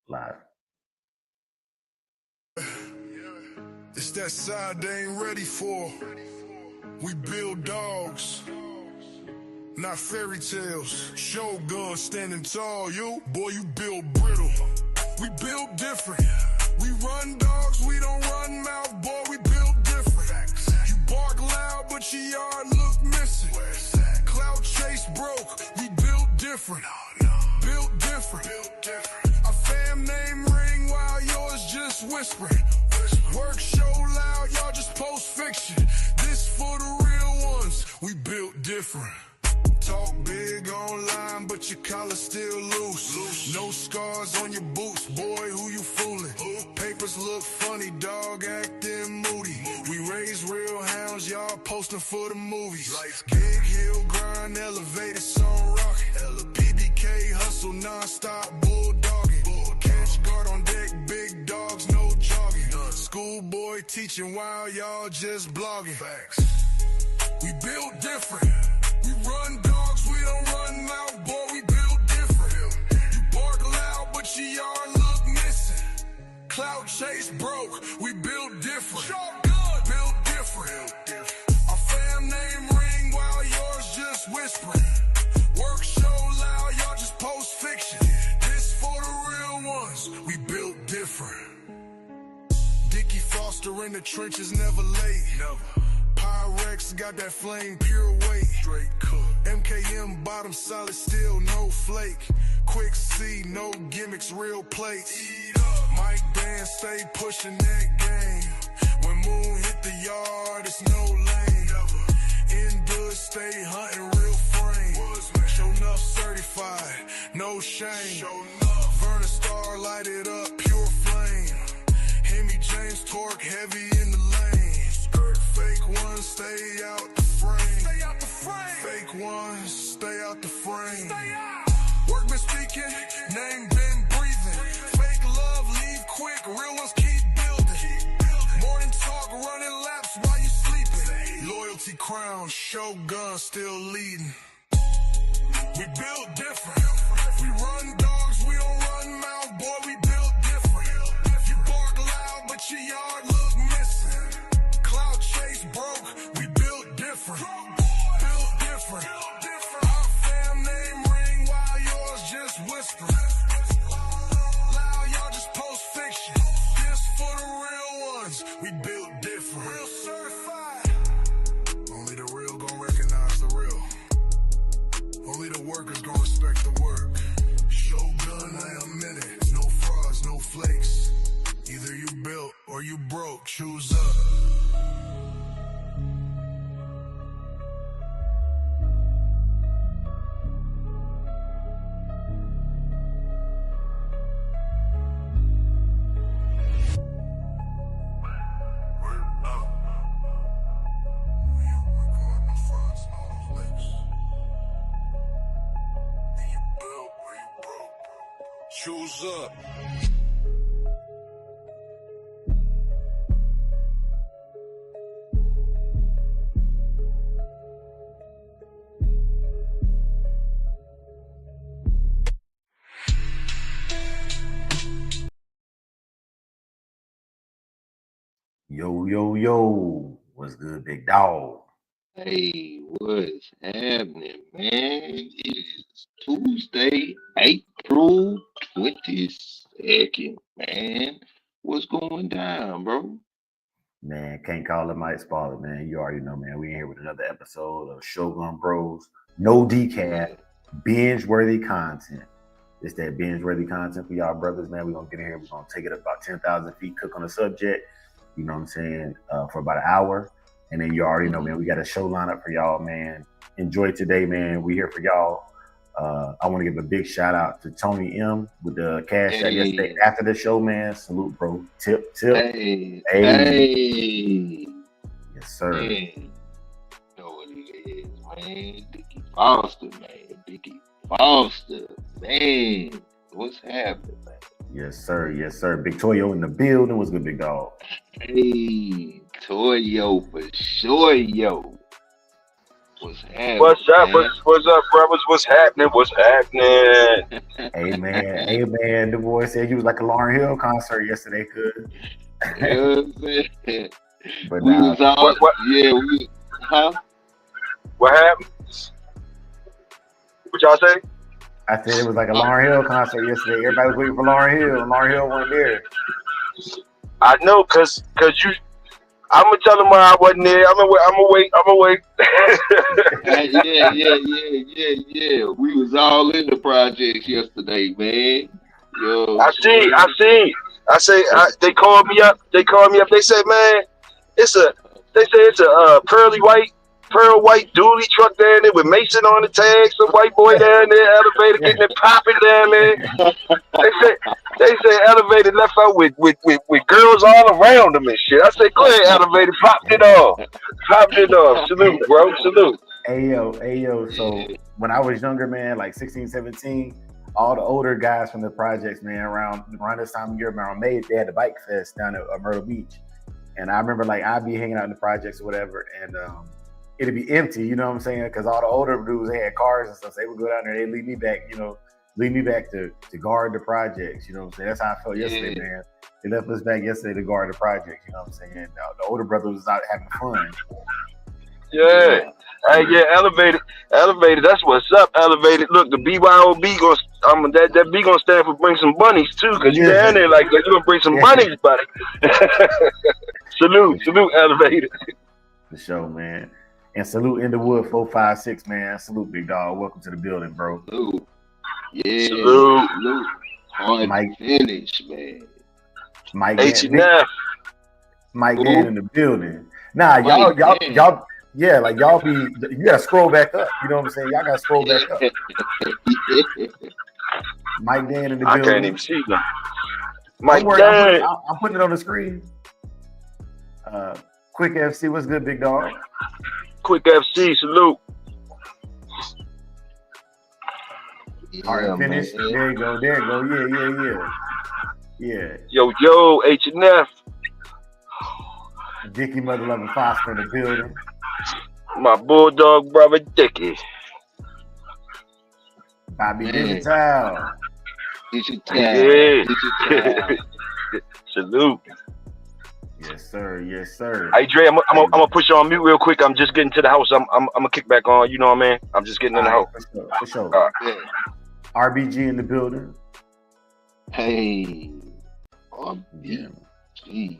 Live. It's that side they ain't ready for. We build dogs, not fairy tales. Shogun standing tall, boy, you build brittle. We build different. We run dogs, we don't run mouth, boy, we build different. You bark loud, but your yard look missing. Cloud chase broke, we built different. Built different. Our fam name ring while yours just whispering. Work show loud, y'all just post fiction. This for the real ones, we built different. Talk big online, but your collar still loose. No scars on your boots, boy, who you fooling? Papers look funny, dog acting moody. We raise real hounds, y'all posting for the movies. Big hill grind, elevated song rocking. PBK hustle non-stop, bulldogging. Catch guard on deck, big dogs, no jogging. Schoolboy teaching while y'all just blogging. We build different. We run dogs, we don't run mouth, boy, we build different. You bark loud, but your yard look missing. Cloud chase broke, we build different. Shogun, build different. Our fam name ring while yours just whispering. Work show loud, y'all just post fiction. This for the real ones, we built different. Dickie Foster in the trenches, never late. Never. Pyrex got that flame, pure weight. Straight cook. MKM bottom solid steel, no flake. Quick C, no gimmicks, real plates. Mike Dan stay pushing that game. When Moon hit the yard, it's no lane. In good, stay hunting real frame. Show enough certified, no shame. Vernon Star light it up, pure flame. Hemi James torque heavy in the lane. Fake ones stay out the frame. Stay out the frame. Fake ones stay out the frame. Stay out. Work been speaking, name been breathing. Fake love leave quick, real ones keep building. Morning talk running laps while you sleeping. Loyalty crown, Shogun still leading. We build different. We run dogs, we don't run mouth, boy, we build different. You bark loud, but your yard look missing. Cloud chase broke, we built different. Built different. Our fam name ring while yours just whispering. Loud, y'all just post fiction. This for the real ones, we built different. Real certified. Only the real gon' recognize the real. Only the workers gon' respect the work. Shogun, I am in it. No frauds, no flakes. Either you built or you broke, choose up. Choose up. Yo. What's good, big dog? Hey, what's happening, man? It is Tuesday, April 22nd, man. What's going down, bro? Man, can't call it Mike Spoiler, man. You already know, man. We in here with another episode of Shogun Bros. No DECAFF, binge-worthy content. It's that binge-worthy content for y'all brothers, man. We're going to get in here. We're going to take it about 10,000 feet, cook on the subject, you know what I'm saying, for about an hour. And then you already know, man, we got a show lineup for y'all, man. Enjoy today, man. We here for y'all. I want to give a big shout out to Tony M with the cash out yesterday after the show, man. Salute, bro. Tip. Hey. Yes, sir. Man. You know what it is, man. Dickie Foster, man. What's happening, man? Yes, sir. Big Toyo in the building. What's good, big dog? Hey, Toyo for sure, yo. What's happening? What's up? Man? What's up, brothers? What's happening? What's happening? Hey man, the boy said he was like a Lauryn Hill concert yesterday, cuz. You know what I'm saying? But We nah, was all, What? yeah, we, huh? What happened? What y'all say? I said it was like a Lauryn Hill concert yesterday. Everybody was waiting for Lauryn Hill, and Lauryn Hill wasn't there. I know, cause you. I'm gonna tell them why I wasn't there. I'm gonna wait. Yeah. We was all in the projects yesterday, man. Yo, I see. They called me up. They said, man, it's a pearl white dually truck down there with Mason on the tag. Some white boy down there, elevator getting it popping down there. They said elevator left out with girls all around them and shit. I said, go ahead, elevator, pop it off. Salute, bro. Salute. Hey yo. So when I was younger, man, like 16, 17, all the older guys from the projects, man, around this time of year, around May, they had the bike fest down at Myrtle Beach. And I remember like I'd be hanging out in the projects or whatever, and it'd be empty, you know what I'm saying? Because all the older dudes, they had cars and stuff. So they would go down there, they'd leave me back to guard the projects, you know what I'm saying? That's how I felt yesterday, man. They left us back yesterday to guard the projects, you know what I'm saying? The older brother was out having fun. Yeah. Hey, yeah, elevated. That's what's up. Elevated. Look, the BYOB that B gonna stand for bring some bunnies too, cause you down there like you gonna bring some bunnies, buddy. salute, elevated. The show, man. And salute in the wood 456, man. Salute, big dog. Welcome to the building, bro. Salute. Yeah, salute. Hard Mike, finish, man. Mike H&F. Mike Gann in the building. Nah, y'all. Yeah, like y'all you gotta scroll back up. You know what I'm saying? Y'all gotta scroll back up. Mike Dan in the building. I can't even see them. Mike Dan. I'm putting it on the screen. Quick FC, what's good, big dog? Quick FC, salute. Alright, finish. Man. There you go. Yeah. Yo, H&F. Dickie Mother Loving Foster in the building. My bulldog brother Dickie. Bobby Digital. Yeah. Salute. Yes, sir. Hey, Dre, I'm gonna put you on mute real quick. I'm just getting to the house. I'm gonna kick back on. You know what I mean? I'm just getting in the house. For sure. RBG in the building. Hey. RBG.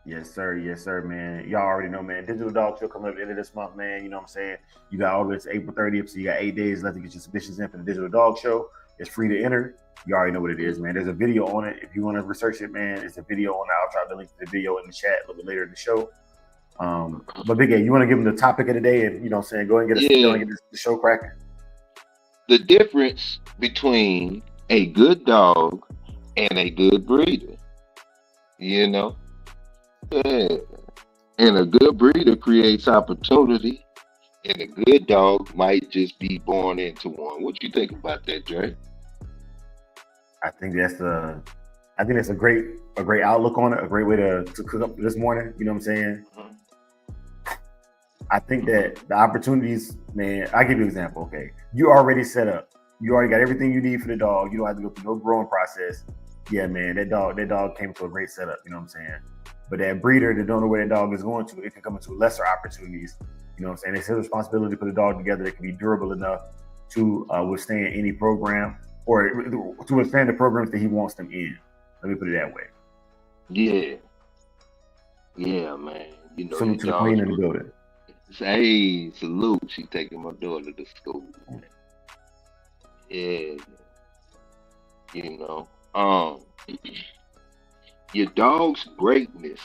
Yes, sir, man. Y'all already know, man. Digital Dog Show coming up at the end of this month, man. You know what I'm saying? You got all this April 30th, so you got 8 days left to get your submissions in for the Digital Dog Show. It's free to enter. You already know what it is, man. There's a video on it. If you want to research it, man, it's a video on it. I'll drop the link to the video in the chat a little bit later in the show. But Big A, you want to give them the topic of the day, and you know what I'm saying? Go ahead and get the show cracking. The difference between a good dog and a good breeder, you know? Yeah. And a good breeder creates opportunity, and a good dog might just be born into one. What you think about that, Dre? I think that's a great outlook on it, a great way to cook up this morning. You know what I'm saying? Mm-hmm. I think that the opportunities, man, I'll give you an example. Okay. You already set up. You already got everything you need for the dog. You don't have to go through no growing process. Yeah, man, that dog came to a great setup. You know what I'm saying? But that breeder that don't know where that dog is going to, it can come into lesser opportunities. You know what I'm saying? It's his responsibility to put a dog together that can be durable enough to withstand any program or to withstand the programs that he wants them in. Let me put it that way. Yeah, man. You know, salute to the queen in the building. Hey, salute. She taking my daughter to school. Yeah. You know, your dog's greatness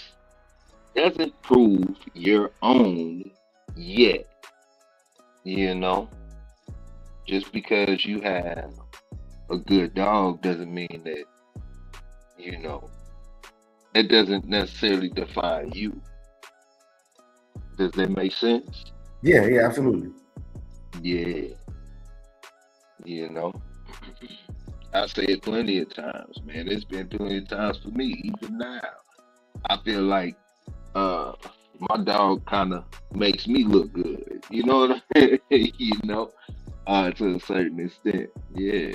doesn't prove your own yet. You know, just because you have a good dog doesn't mean that, you know, it doesn't necessarily define you. Does that make sense? Yeah, absolutely. Yeah. You know, I say it plenty of times, man. It's been plenty of times for me, even now. I feel like my dog kind of makes me look good. You know what I mean? To a certain extent. Yeah.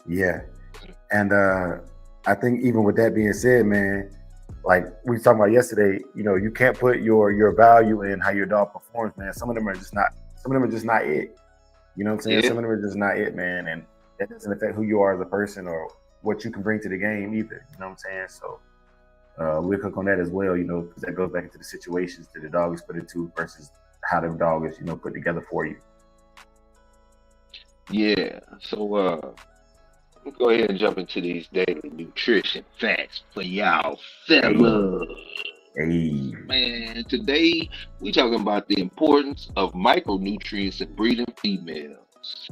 Yeah. And I think even with that being said, man, like we were talking about yesterday, you can't put your value in how your dog performs, man. Some of them are just not it. You know what I'm saying? Yeah. Some of them are just not it, man. And that doesn't affect who you are as a person or what you can bring to the game either. You know what I'm saying? So we'll cook on that as well, because that goes back into the situations that the dog is put into versus how the dog is, put together for you. Yeah. So we'll go ahead and jump into these daily nutrition facts for y'all fellas. Hey. Man, today we talking about the importance of micronutrients in breeding females.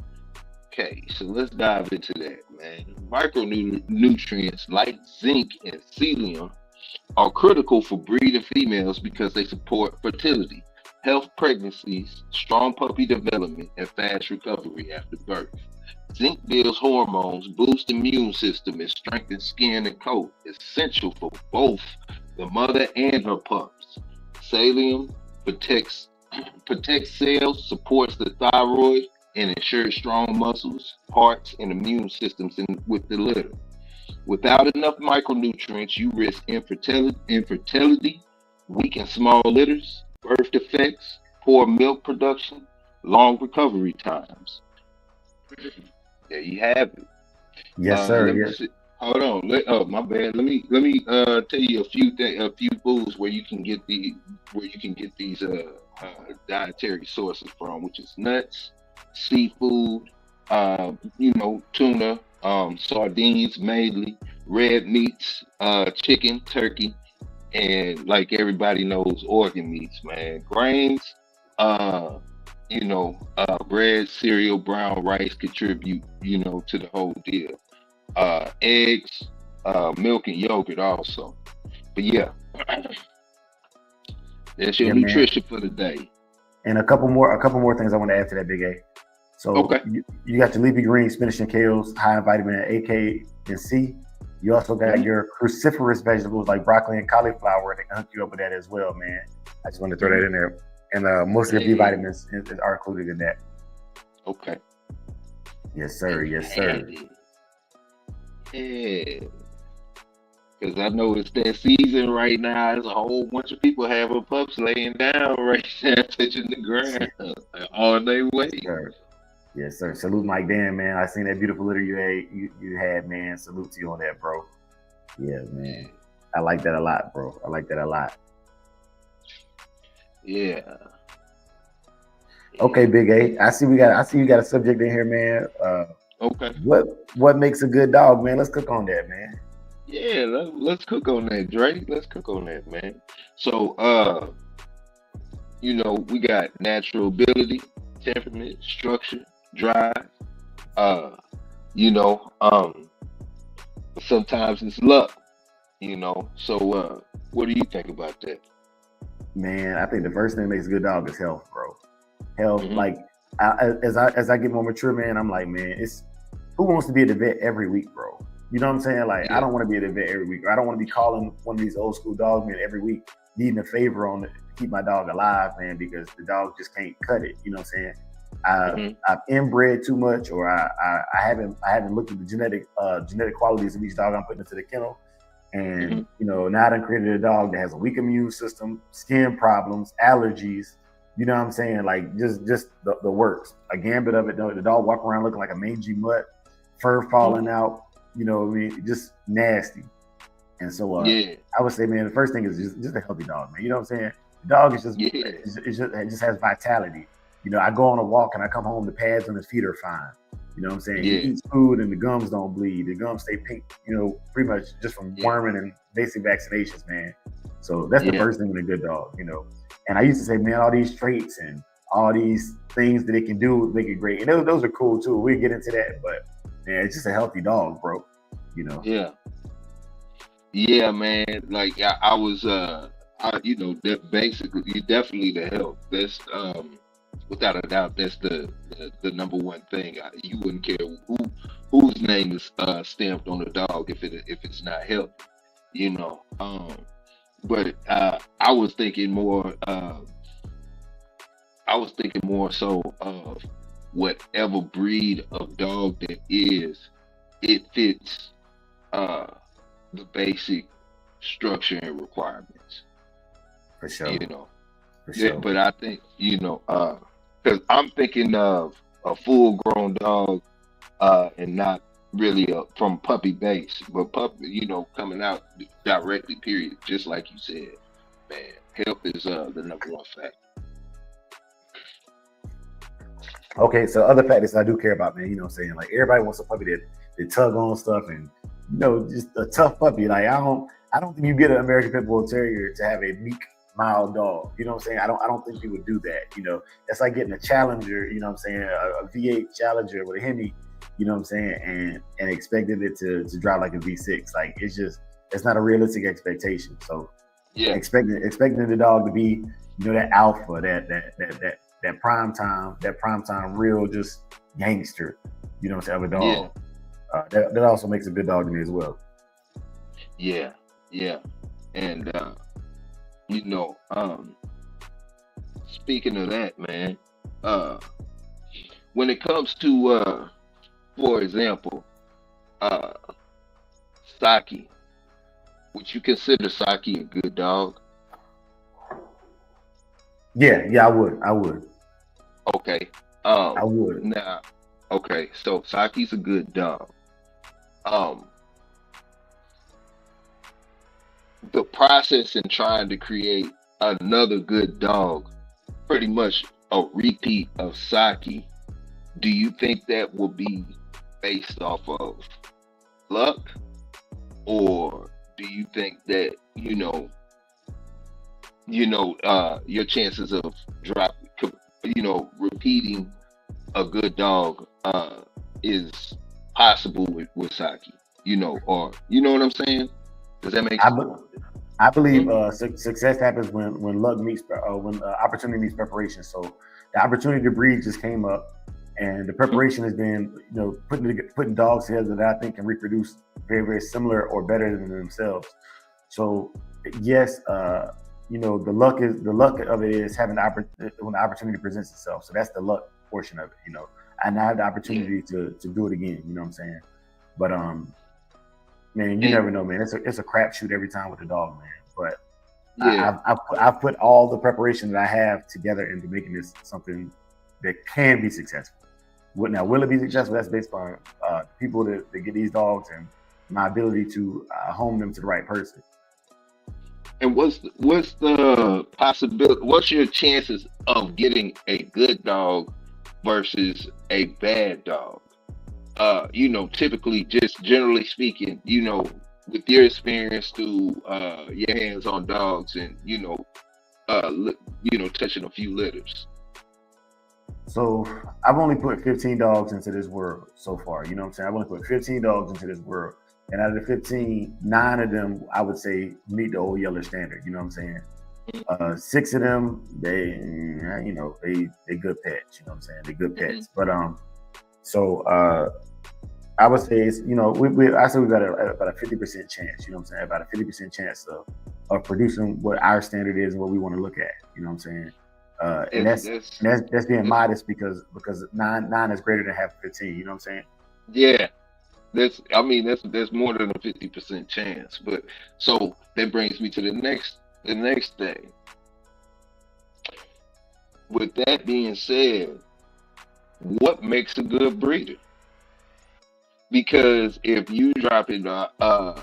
Okay, so let's dive into that, man. Micronutrients like zinc and selenium are critical for breeding females because they support fertility, health pregnancies, strong puppy development, and fast recovery after birth. Zinc builds hormones, boosts immune system, and strengthens skin and coat, essential for both the mother and her pups. Selenium protects cells, supports the thyroid, and ensures strong muscles, hearts, and immune systems with the litter. Without enough micronutrients, you risk infertility, weak and small litters, birth defects, poor milk production, long recovery times. There you have it. Yes, sir. Yes. Hold on. Oh, my bad. Let me tell you a few foods where you can get these dietary sources from, which is nuts, seafood, tuna, sardines mainly, red meats, chicken, turkey, and like everybody knows, organ meats, man. Grains, bread, cereal, brown rice contribute, to the whole deal. Eggs, milk, and yogurt also. But yeah, that's your nutrition for the day. And a couple more things I want to add to that, Big A. So okay. you got your leafy greens, spinach and kales, high in vitamin A, K, and C. You also got your cruciferous vegetables like broccoli and cauliflower. They can hook you up with that as well, man. I just want to throw that in there. And most of the B vitamins are included in that. Okay. Yes, sir. Yes, sir. Yeah. Because I know it's that season right now. There's a whole bunch of people having pups laying down right now, touching the ground on their way. Yes, sir. Salute Mike Dan, man. I seen that beautiful litter you had, man. Salute to you on that, bro. Yeah, man. I like that a lot, bro. I like that a lot. Yeah. Okay, Big A. I see you got a subject in here, man. Okay. What makes a good dog, man? Let's cook on that, man. Yeah, let's cook on that, Dre. Let's cook on that, man. So, we got natural ability, temperament, structure, drive. Sometimes it's luck. So what do you think about that? Man, I think the first thing that makes a good dog is health, bro. Health, like as I get more mature, man, I'm like, man, it's who wants to be at the vet every week, bro? You know what I'm saying? Like, I don't want to be at the vet every week, or I don't want to be calling one of these old school dog men every week, needing a favor on to keep my dog alive, man, because the dog just can't cut it. You know what I'm saying? I've inbred too much, or I haven't looked at the genetic qualities of each dog I'm putting into the kennel. And now I done created a dog that has a weak immune system, skin problems, allergies. You know what I'm saying? Like just the works. A gambit of it. The dog walk around looking like a mangy mutt, fur falling out. You know what I mean? Just nasty. And so I would say, man, the first thing is just a healthy dog, man. You know what I'm saying? The dog is it just has vitality. I go on a walk and I come home, the pads on his feet are fine. You know what I'm saying? He eats food and the gums don't bleed. The gums stay pink, pretty much just from worming and basic vaccinations, man. So that's the first thing with a good dog, And I used to say, man, all these traits and all these things that it can do make it great. And those are cool too. We'll get into that, but man, it's just a healthy dog, bro. Yeah, man. Like I was basically definitely the health. That's without a doubt, that's the number one thing. You wouldn't care whose name is stamped on the dog if it's not healthy, but I was thinking more. I was thinking more so of whatever breed of dog that is, it fits uh, the basic structure and requirements. For sure. You know, For yeah. sure. But I think because I'm thinking of a full-grown dog, and not really from puppy base, but puppy, coming out directly. Period. Just like you said, man, health is the number one factor. Okay, so other factors I do care about, man. You know what I'm saying? Like everybody wants a puppy that tug on stuff and just a tough puppy. Like I don't think you get an American Pit Bull Terrier to have a meek, mild dog. You know what I'm saying? I don't think people do that. That's like getting a Challenger. You know what I'm saying? A V8 Challenger with a Hemi. You know what I'm saying? And expecting it to drive like a V6. Like it's not a realistic expectation. So Yeah, expecting the dog to be that alpha, that prime time real just gangster, what I'm saying, of a yeah, dog. That also makes a good dog to me as well. yeah, yeah. And you know, um, speaking of that, man, uh, when it comes to, for example, uh, Saki, would you consider Saki a good dog? Yeah, I would, Okay. I would. Now, okay, so Saki's a good dog. Um, the process in trying to create another good dog, pretty much a repeat of Saki, do you think that will be based off of luck, or do you think that your chances of repeating a good dog is possible with Saki, or you know what I'm saying? Does that make I, sense? be- I believe Mhm. success happens when luck meets when opportunity meets preparation. So the opportunity to breed just came up, and the Mhm. preparation has been putting dogs together that I think can reproduce very very similar or better than themselves. So yes, the luck of it is having when the opportunity presents itself. So that's the luck portion of it. And I have the Yeah, opportunity to do it again. You know what I'm saying? But man, you and never know, man. It's a crapshoot every time with the dog, man. But yeah, I've put all the preparation that I have together into making this something that can be successful. Now, will it be successful? That's based on people that get these dogs and my ability to home them to the right person. and what's the possibility? What's your chances of getting a good dog versus a bad dog? Typically, just generally speaking, with your experience through your hands on dogs and touching a few litters. So I've only put 15 dogs into this world so far. You know what I'm saying? I've only put 15 dogs into this world. And out of the 15, 9 of them I would say meet the old Yeller standard. You know what I'm saying? 6 of them, they good pets. You know what I'm saying? They good Mm-hmm. pets. But so I would say it's I say we got about a 50% chance. You know what I'm saying? About a 50% chance of producing what our standard is and what we want to look at. You know what I'm saying? And That's that's that's and that's being that's modest because nine is greater than half 15. You know what I'm saying? yeah. That's more than a 50% chance. But so that brings me to the next thing. With that being said, what makes a good breeder? Because if you dropping a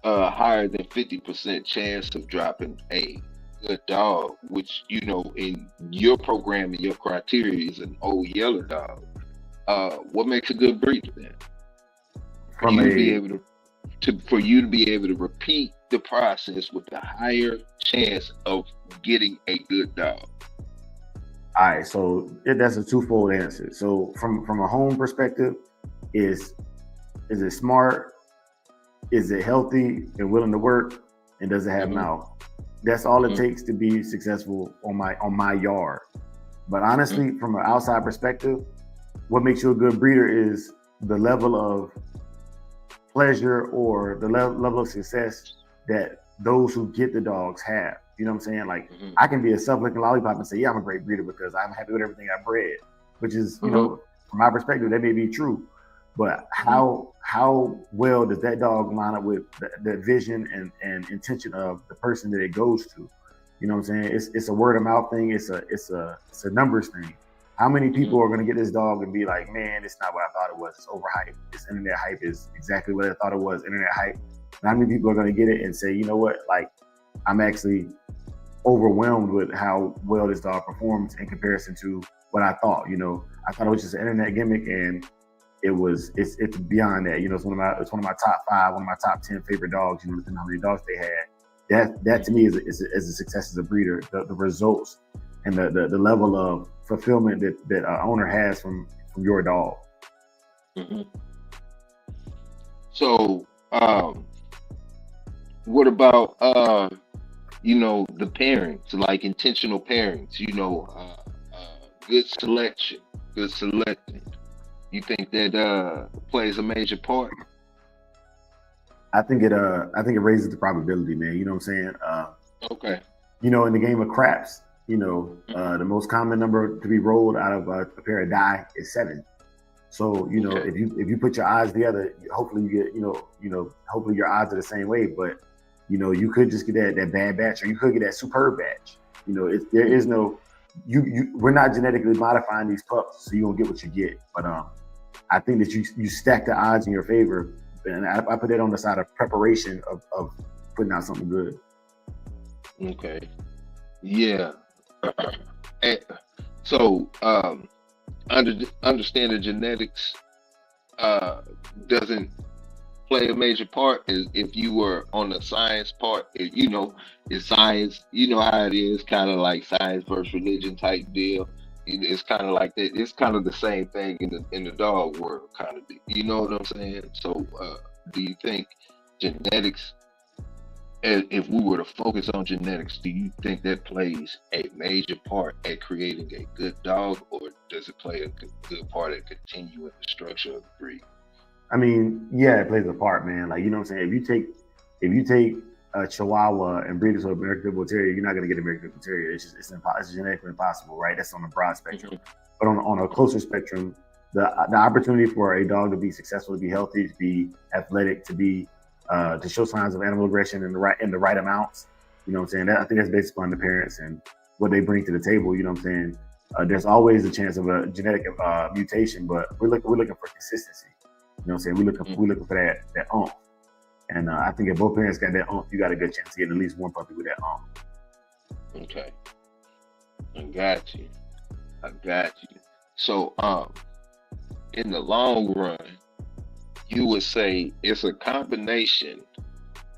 higher than 50% chance of dropping a good dog, which in your program and your criteria is an old yellow dog, what makes a good breeder then? For From you to be a able to repeat the process with a higher chance of getting a good dog. All right, so that's a twofold answer. So from a home perspective, is is it smart? Is it healthy and willing to work? And does it have Hmm. mouth? That's all it Hmm. takes to be successful on my yard. But Hmm. honestly, from an outside perspective, what makes you a good breeder is the level of pleasure or the level of success that those who get the dogs have. You know what I'm saying? Like, Mhm. I can be a self-licking lollipop and say, yeah, I'm a great breeder because I'm happy with everything I bred, which is, you know, from my perspective, that may be true. But how well does that dog line up with the vision and intention of the person that it goes to? You know what I'm saying? It's a word of mouth thing. It's a numbers thing. How many people are going to get this dog and be like, man, it's not what I thought it was. It's overhyped. This internet hype is exactly what I thought it was. Internet hype. And how many people are going to get it and say, you know what? Like, I'm actually overwhelmed with how well this dog performs in comparison to what I thought. You know, I thought it was just an internet gimmick, and it's beyond that. You know, it's one of my top 5, one of my top 10 favorite dogs. You know, depending on how many dogs they had. That to me is a success as a breeder. The results and the level of fulfillment that an owner has from your dog. Mm-hmm. So, what about you know, the parents, like intentional parents? You know, good selection, good selecting. You think that plays a major part? I think it raises the probability, man. You know what I'm saying? Okay. You know, in the game of craps, you know, the most common number to be rolled out of a pair of die is 7. So, you know, if you put your odds together, hopefully you get, you know, hopefully your odds are the same way. But, you know, you could just get that bad batch, or you could get that superb batch. You know, there is no, we're not genetically modifying these pups, so you don't get what you get. But I think that you stack the odds in your favor, and I put that on the side of preparation of putting out something good. Okay. Yeah. So, understanding genetics doesn't play a major part. Is if you were on the science part, you know, it's science. You know how it is, kind of like science versus religion type deal. It's kind of like that. It's kind of the same thing in the dog world, kind of. You know what I'm saying? So, do you think genetics? If we were to focus on genetics, do you think that plays a major part at creating a good dog, or does it play a good part at continuing the structure of the breed? I mean, yeah, it plays a part, man. Like, you know what I'm saying? If you take a Chihuahua and breed it to an American Pit Bull Terrier, you're not going to get an American Pit Bull Terrier. It's genetically impossible, right? That's on a broad spectrum. But on a closer spectrum, the opportunity for a dog to be successful, to be healthy, to be athletic, to show signs of animal aggression in the right amounts, you know what I'm saying? I think that's based upon the parents and what they bring to the table. You know what I'm saying? There's always a chance of a genetic mutation, but we're looking for consistency. You know what I'm saying? We're looking for that oomph. And I think if both parents got that oomph, you got a good chance to get at least one puppy with that oomph. Okay. I got you. So, in the long run, you would say it's a combination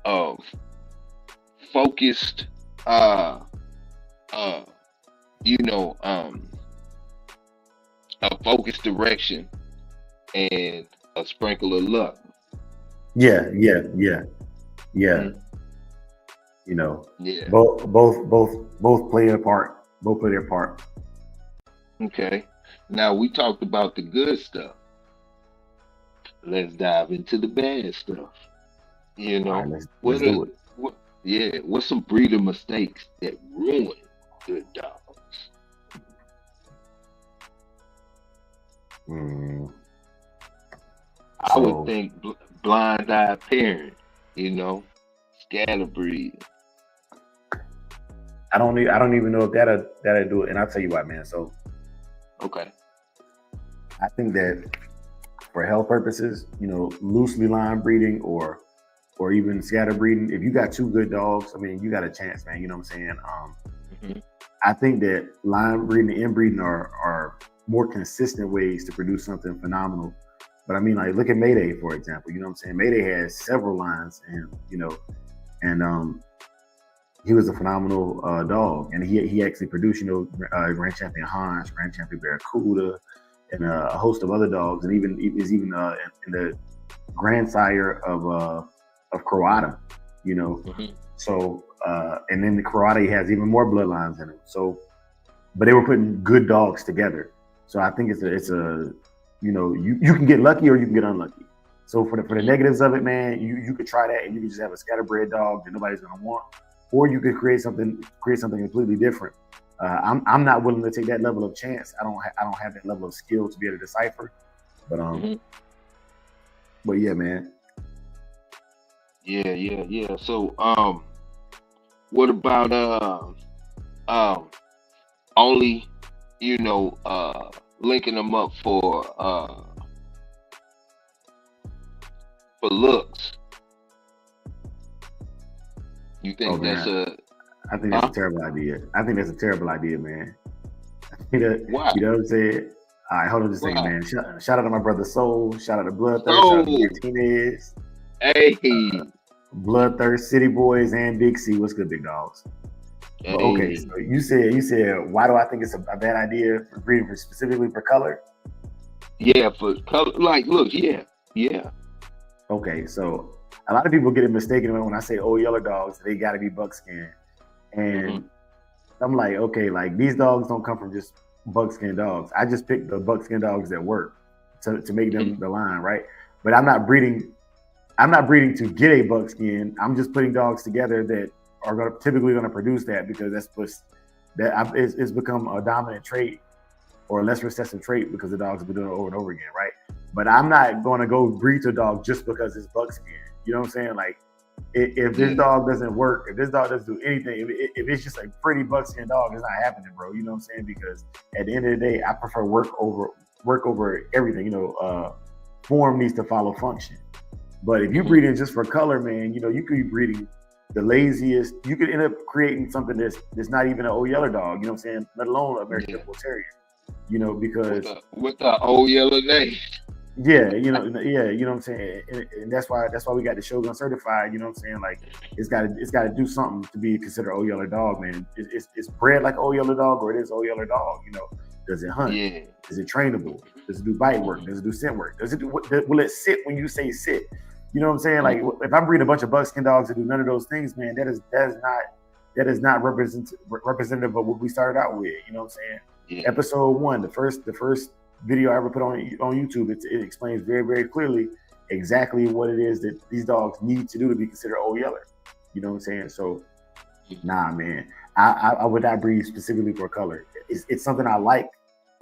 of focused, you know, a focused direction and a sprinkle of luck. Yeah. Mm-hmm. You know, yeah. Both play a part. Both play their part. Okay. Now we talked about the good stuff. Let's dive into the bad stuff. You know, right, let's do it. What's some breeder mistakes that ruin good dogs? I would think blind-eye parent, you know, scatterbreed. I don't even know if that'll do it. And I'll tell you why, man. So, okay, I think that for health purposes, you know, loosely line breeding or even scatter breeding, if you got 2 good dogs, I mean, you got a chance, man. You know what I'm saying? I think that line breeding and inbreeding are more consistent ways to produce something phenomenal. But I mean, like, look at Mayday, for example. You know what I'm saying? Mayday has several lines, and you know, and he was a phenomenal dog, and he actually produced, you know, Grand Champion Hans, Grand Champion Barracuda, and a host of other dogs, and is even in the grandsire of Croata, you know. So and then the Croata has even more bloodlines in it. So, but they were putting good dogs together. So I think it's a you know, you can get lucky or you can get unlucky. So for the negatives of it, man, you could try that and you could just have a scatterbred dog that nobody's gonna want, or you could create something completely different. I'm not willing to take that level of chance. I don't have that level of skill to be able to decipher. But but yeah, man. Yeah. So what about only linking them up for looks? You think that's I think that's a terrible idea. I think that's a terrible idea, man. Why? You know what I'm saying? All right, hold on just a second, man. Shout out to my brother Soul. Shout out to Bloodthirst. Shout out to Martinez. Hey. Bloodthirst, City Boys, and Big C. What's good, big dogs? Hey. Okay, so you said why do I think it's a bad idea for breeding specifically for color? Yeah, for color. Like, look, yeah. Okay, so a lot of people get it mistaken when I say old yeller dogs, they got to be buckskin, and I'm like, okay, like these dogs don't come from just buckskin dogs. I just picked the buckskin dogs that work to make them the line, right? But I'm not breeding to get a buckskin. I'm just putting dogs together that are typically going to produce that, because it's become a dominant trait or a less recessive trait because the dogs have been doing it over and over again, right? But I'm not going to go breed to a dog just because it's buckskin. You know what I'm saying? Like, if this dog doesn't work, if this dog doesn't do anything, if it's just a pretty buckskin dog, it's not happening, bro. You know what I'm saying? Because at the end of the day, I prefer work over everything. Form needs to follow function. But if you breed in just for color, man, you could be breeding the laziest. You could end up creating something that's not even an old yeller dog. You know what I'm saying? Let alone American Bull Terrier. Because with the old yellow name. Yeah, you know what I'm saying, and that's why we got the Shogun certified. You know what I'm saying? Like, it's got to do something to be considered old yeller dog, man. It's bred like old yeller dog, or it is old yeller dog. Does it hunt? Yeah. Is it trainable? Does it do bite work? Does it do scent work? Will it sit when you say sit? You know what I'm saying? Like, if I breed a bunch of buckskin dogs that do none of those things, man, that is not representative of what we started out with. You know what I'm saying? Yeah. Episode 1, the first video I ever put on YouTube, it explains very, very clearly exactly what it is that these dogs need to do to be considered old yeller. You know what I'm saying? So, nah, man, I would not breed specifically for color. It's something I like.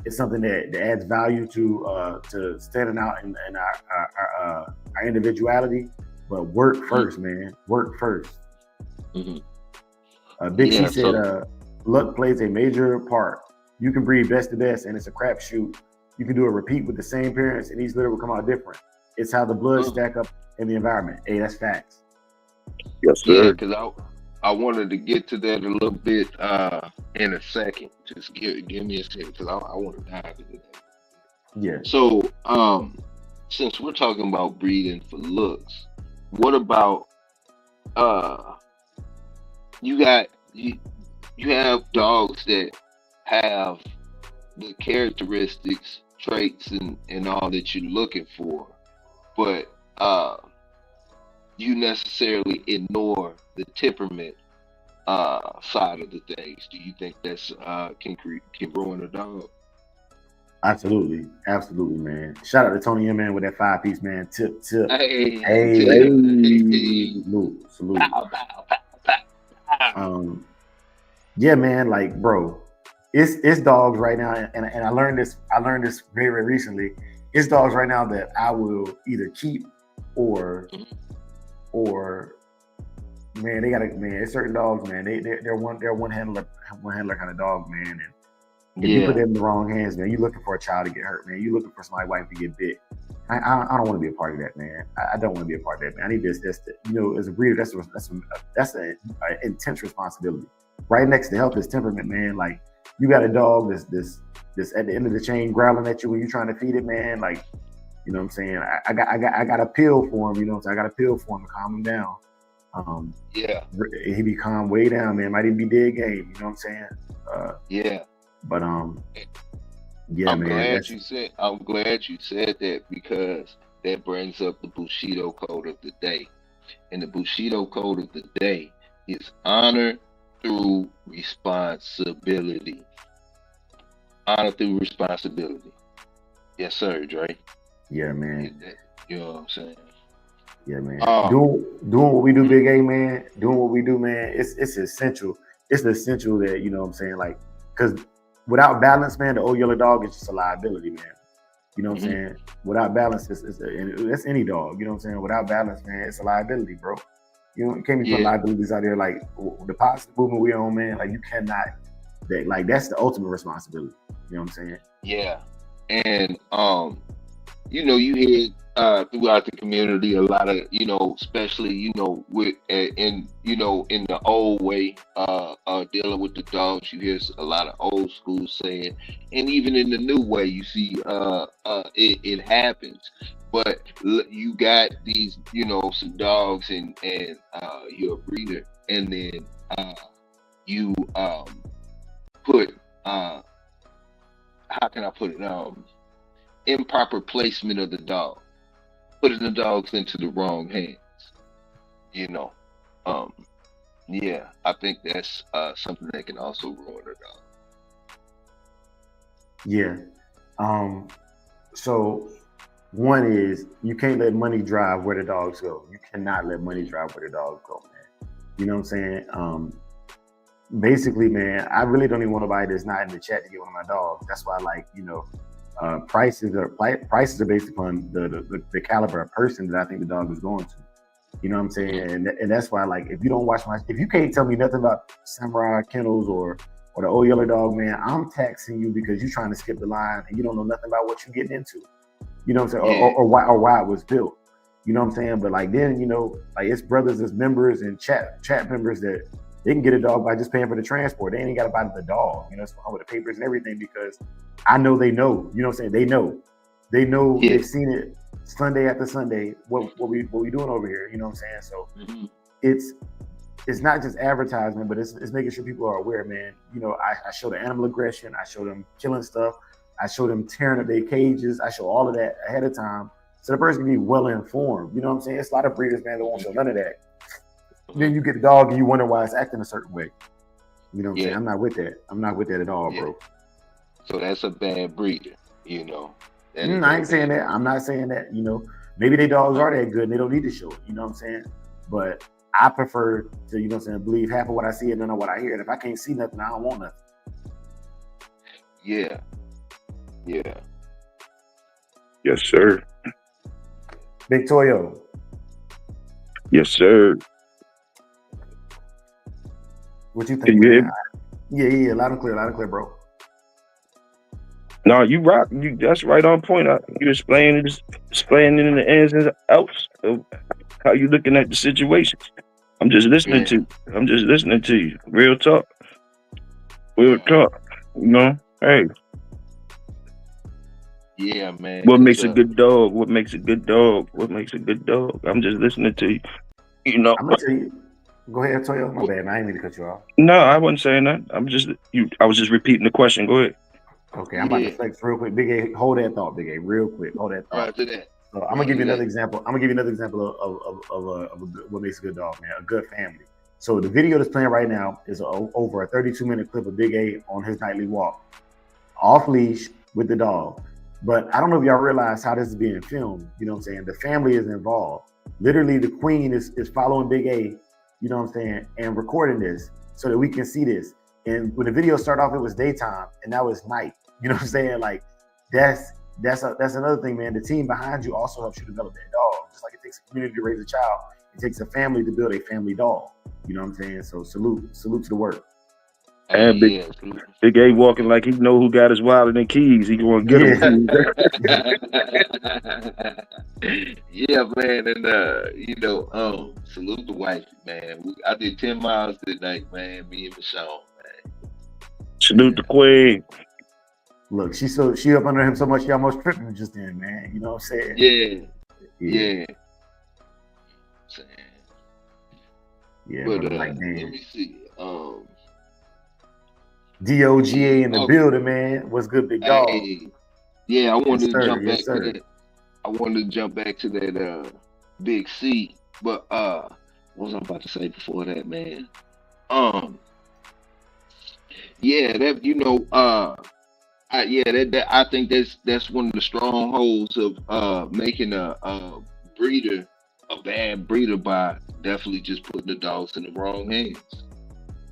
It's something that adds value to standing out in our individuality. But work first, man. Work first. Big C said, luck plays a major part. You can breed best to best, and it's a crapshoot. You can do a repeat with the same parents, and each litter will come out different. It's how the blood stack up in the environment. Hey, that's facts. Yes, sir. Yeah, because I wanted to get to that a little bit in a second. Just give me a second, because I want to dive into that. Yeah. So, since we're talking about breeding for looks, what about you have dogs that have the characteristics, traits, and all that you're looking for, but you necessarily ignore the temperament side of the things. Do you think that's can ruin a dog? Absolutely, man. Shout out to Tony M, man, with that 5-piece, man. Tip. Hey. Salute. Yeah, man. Like, bro, it's dogs right now, and I learned this very, very recently. It's dogs right now that I will either keep or man, it's certain dogs, man. They're one handler kind of dog, man. And if you put them in the wrong hands, man, you're looking for a child to get hurt, man. You're looking for somebody's wife to get bit. I don't want to be a part of that, man. I don't want to be a part of that, man. I need this. As a breeder, that's an intense responsibility. Right next to health is temperament, man. Like, you got a dog that's at the end of the chain growling at you when you're trying to feed it, man. Like, you know what I'm saying? I got a pill for him, you know what I'm saying? I got a pill for him to calm him down. He be calm way down, man. Might even be dead game, you know what I'm saying? But yeah, I'm man. glad you said that, because that brings up the Bushido code of the day. And the Bushido code of the day is honor through responsibility. Honor through responsibility. Yes, sir, Dre. Yeah, man. You know what I'm saying? Yeah, man. Doing what we do, Big A, man. Doing what we do, man. It's essential. It's essential that, you know what I'm saying, like, because without balance, man, the old yellow dog is just a liability, man. You know what I'm saying? Without balance, and that's any dog. You know what I'm saying? Without balance, man, it's a liability, bro. You know, you can't be putting liabilities out there. Like the positive movement we on, man. Like you cannot. That's the ultimate responsibility. You know what I'm saying? Yeah, and you know, you hear throughout the community a lot of, you know, especially, you know, with in, you know, in the old way dealing with the dogs, you hear a lot of old school saying, and even in the new way, you see it happens. But you got these, you know, some dogs, and you're a breeder, and then you put how can I put it, improper placement of the dog, putting the dogs into the wrong hands. You know, yeah, I think that's something that can also ruin a dog. Yeah. So one is you can't let money drive where the dogs go. You cannot let money drive where the dogs go, man. You know what I'm saying? Basically, man, I really don't even want nobody that's not in the chat to get one of my dogs. That's why, like, you know, prices are based upon the caliber of person that I think the dog is going to. You know what I'm saying? And that's why, like, if you can't tell me nothing about Samurai Kennels or the old yellow dog, man, I'm taxing you because you're trying to skip the line and you don't know nothing about what you're getting into. You know what I'm saying? Yeah. Or why it was built. You know what I'm saying? But like then, you know, like it's brothers as members and chat members that they can get a dog by just paying for the transport. They ain't got to buy the dog, you know, it's with the papers and everything, because I know they know, you know what I'm saying? They know, they've seen it Sunday after Sunday, what we doing over here, you know what I'm saying? So it's not just advertisement, but it's making sure people are aware, man. You know, I show the animal aggression, I show them killing stuff, I show them tearing up their cages, I show all of that ahead of time, so the person can be well informed. You know what I'm saying? It's a lot of breeders, man, that won't show none of that. Then you get the dog and you wonder why it's acting a certain way. You know what I'm saying? I'm not with that. I'm not with that at all, bro. So that's a bad breeder, you know. I ain't saying that. I'm not saying that, you know. Maybe their dogs are that good and they don't need to show it, you know what I'm saying? But I prefer to, you know what I'm saying, believe half of what I see and none of what I hear. And if I can't see nothing, I don't want nothing. Yeah. Yes, sir. Big Toyo. Yes, sir. What you think? Can you hear me? Yeah, loud and clear, bro. No, you rock. That's right on point. You explaining in the ins and outs of how you looking at the situation. I'm just listening to you. Real talk. You know, hey. Yeah, man. What makes a good dog? What makes a good dog? I'm just listening to you. You know. I'm gonna tell you. Go ahead, Toyo. My bad, man. I didn't mean to cut you off. No, I wasn't saying that. I was just repeating the question. Go ahead. Okay, I'm about to flex real quick. Big A, hold that thought, Big A, real quick. Hold that thought. Right to that. So I'm gonna give you another example. of what makes a good dog, man. A good family. So the video that's playing right now is over a 32-minute clip of Big A on his nightly walk, off leash with the dog. But I don't know if y'all realize how this is being filmed. You know what I'm saying? The family is involved. Literally, the queen is following Big A. You know what I'm saying? And recording this so that we can see this. And when the video started off, it was daytime, and now it's night. You know what I'm saying? Like that's another thing, man. The team behind you also helps you develop that dog. Just like it takes a community to raise a child, it takes a family to build a family dog. You know what I'm saying? So salute to the work. And Big A walking like he know who got his wallet and keys. He going to get them. Yeah, man. And you know, salute the wife, man. I did 10 miles tonight, man. Me and Michonne, man. Salute the queen. Look, she up under him so much, she almost tripped him just then, man. You know what I'm saying? Yeah. Yeah, but like, let me see. DOGA in the building, man. What's good, big dog? Yeah, I wanted to jump back to that. I wanted to jump back to that Big C, but what was I about to say before that, man? Yeah, that, you know, I think that's one of the strongholds of making a breeder a bad breeder by definitely just putting the dogs in the wrong hands.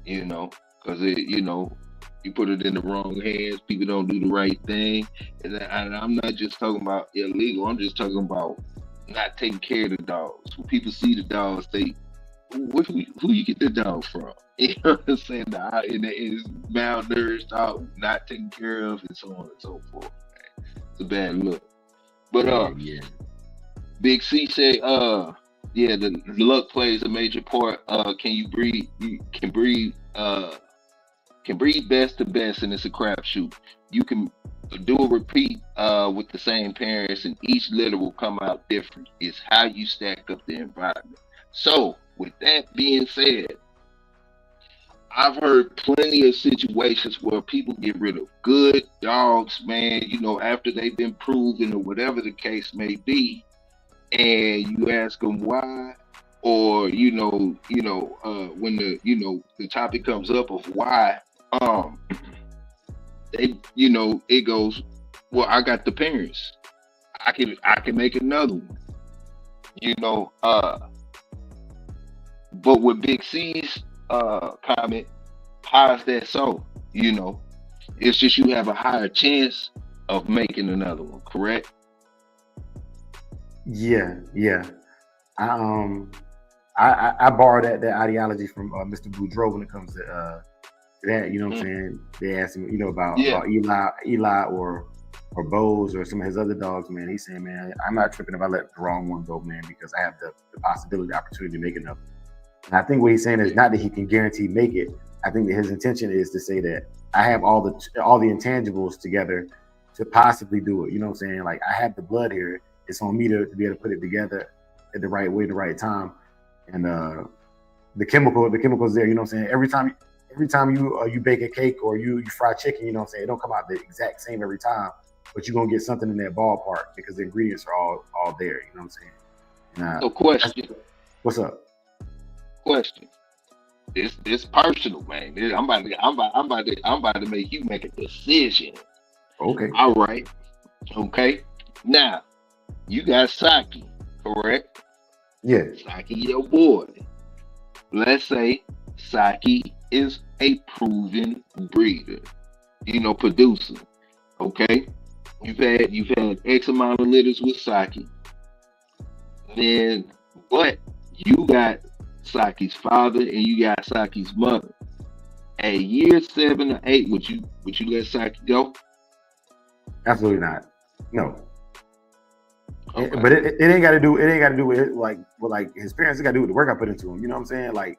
You know, because you put it in the wrong hands, people don't do the right thing, and I'm not just talking about illegal. I'm just talking about not taking care of the dogs. When people see the dogs, they who you get the dog from? You know what I'm saying? And it's malnourished dog, not taken care of, and so on and so forth. It's a bad look. But Yeah. Big C said, yeah, the luck plays a major part. Can you breed? You can breed best to best, and it's a crapshoot. You can do a repeat with the same parents, and each litter will come out different. It's how you stack up the environment. So, with that being said, I've heard plenty of situations where people get rid of good dogs, man, after they've been proven or whatever the case may be, and you ask them why, or when the topic comes up of why, they it goes, well, I got the parents, I can make another one, you know uh but with Big C's comment, how is that so? It's just you have a higher chance of making another one, correct? Yeah, yeah. I I borrowed that ideology from Mr. Boudreaux when it comes to that. You know what I'm saying? They asked him, about Yeah. Eli or Bose or some of his other dogs. Man, he's saying, man, I'm not tripping if I let the wrong one go, man, because I have the possibility, the opportunity to make enough. And I think what he's saying is not that he can guarantee make it. I think that his intention is to say that I have all the intangibles together to possibly do it. You know what I'm saying? Like, I have the blood here. It's on me to be able to put it together at the right way, the right time. And the chemicals there. You know what I'm saying? Every time you bake a cake or you fry chicken, you know what I'm saying, it don't come out the exact same every time, but you're gonna get something in that ballpark because the ingredients are all there. You know what I'm saying? So question. What's up? Question. It's personal, man. I'm about to make you make a decision. Okay. All right. Okay. Now, you got Saki, correct? Yeah. Saki, your boy. Let's say Saki is a proven breeder, producer. Okay. You've had X amount of litters with Saki. But you got Saki's father and you got Saki's mother. At year 7 or 8, would you let Saki go? Absolutely not. No. Okay. But it ain't got to do with it, like his parents. It got to do with the work I put into him. You know what I'm saying? Like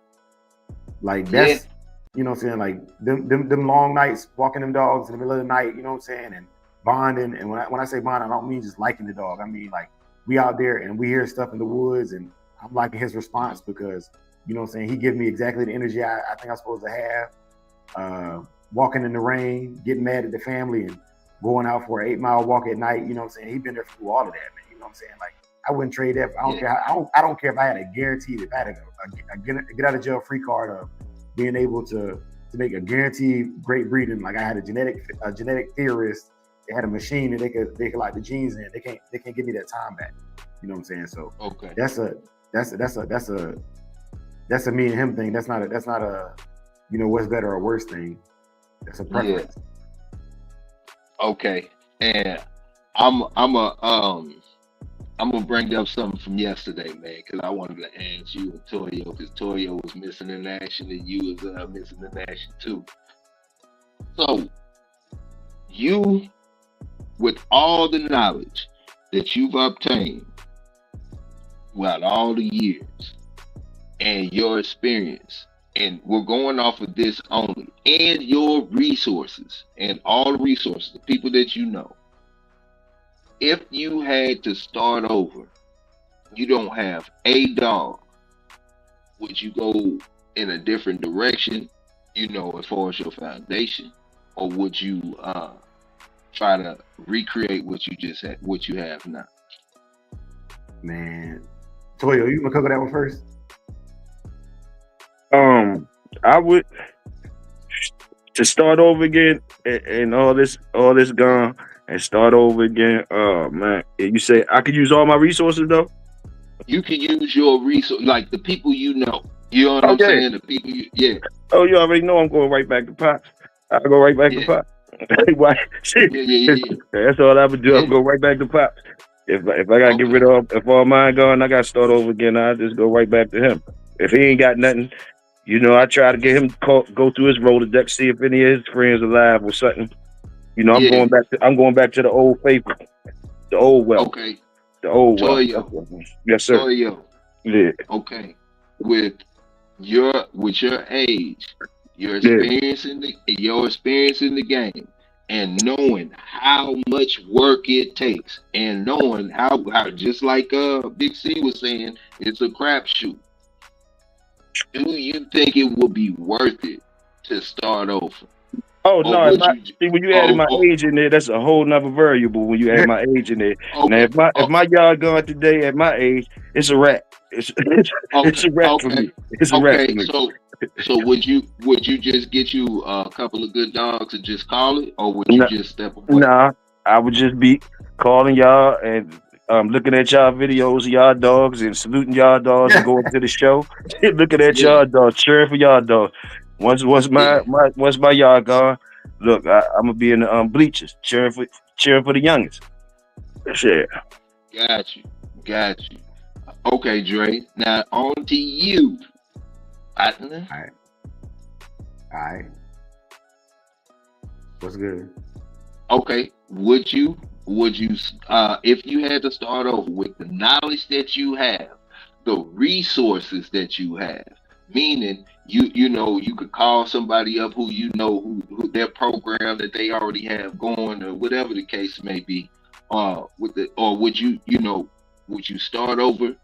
that's you know what I'm saying. Like them long nights walking them dogs in the middle of the night. You know what I'm saying? And bonding. And when I say bond, I don't mean just liking the dog. I mean, like, we out there and we hear stuff in the woods, and I'm liking his response because, you know what I'm saying, he gives me exactly the energy I think I'm supposed to have. Walking in the rain, getting mad at the family, and going out for an 8-mile walk at night. You know what I'm saying? He's been there through all of that, man. You know what I'm saying? Like, I wouldn't trade that. I don't care. I don't care if I had a guaranteed, if I had a get out of jail free card of being able to make a guaranteed great breeding. Like, I had a genetic theorist. They had a machine that they could like the genes in. They can't give me that time back. You know what I'm saying? So Okay. that's a me and him thing. That's not a what's better or worse thing. That's a preference. Yeah. Okay. And I'm gonna bring up something from yesterday, man, because I wanted to ask you and Toyo, because Toyo was missing in action and you was missing in action too. So, you, with all the knowledge that you've obtained throughout all the years and your experience, and we're going off of this only, and your resources and all the resources, the people that you know, if you had to start over, you don't have a dog, would you go in a different direction, as far as your foundation, or would you try to recreate what you have now? Man, Toyo, you gonna cover that one first? I would to start over again and all this gone and start over again. Oh man, you say I could use all my resources though? You can use your resource, like the people you know. You know what I'm Okay. saying? The people yeah. Oh, you already know I'm going right back to Pops. I go right back to Yeah. Pops. Why? Yeah. That's all I would do. I'm go right back to Pops. If I gotta get rid of, if all mine gone, I gotta start over again. I just go right back to him. If he ain't got nothing, I try to get him to go through his Rolodex, see if any of his friends alive or something. I'm going back to the old faithful, the old well. Okay. The old well. Toyo. Yes, sir. Toyo. Yeah. Okay. With your age, your experience in the game, and knowing how much work it takes, and knowing how just like Big C was saying, it's a crapshoot. Do you think it would be worth it to start over? Oh no! When you added my age in there, that's a whole nother variable. When you add my age in there, now if my yard gone today at my age, it's a wrap. It's a wrap for me. It's a wrap for me. So would you just get you a couple of good dogs and just call it, or would you just step away? Nah, I would just be calling y'all and looking at y'all videos of y'all dogs and saluting y'all dogs and going to the show, looking at y'all dogs, cheering for y'all dogs. Once my yard gone, look, I'm gonna be in the bleachers cheering for the youngest. Shit. Got you. Okay, Dre. Now on to you. All right. What's good? Okay. Would you if you had to start over with the knowledge that you have, the resources that you have, meaning you could call somebody up who who their program that they already have going, or whatever the case may be, would you start over,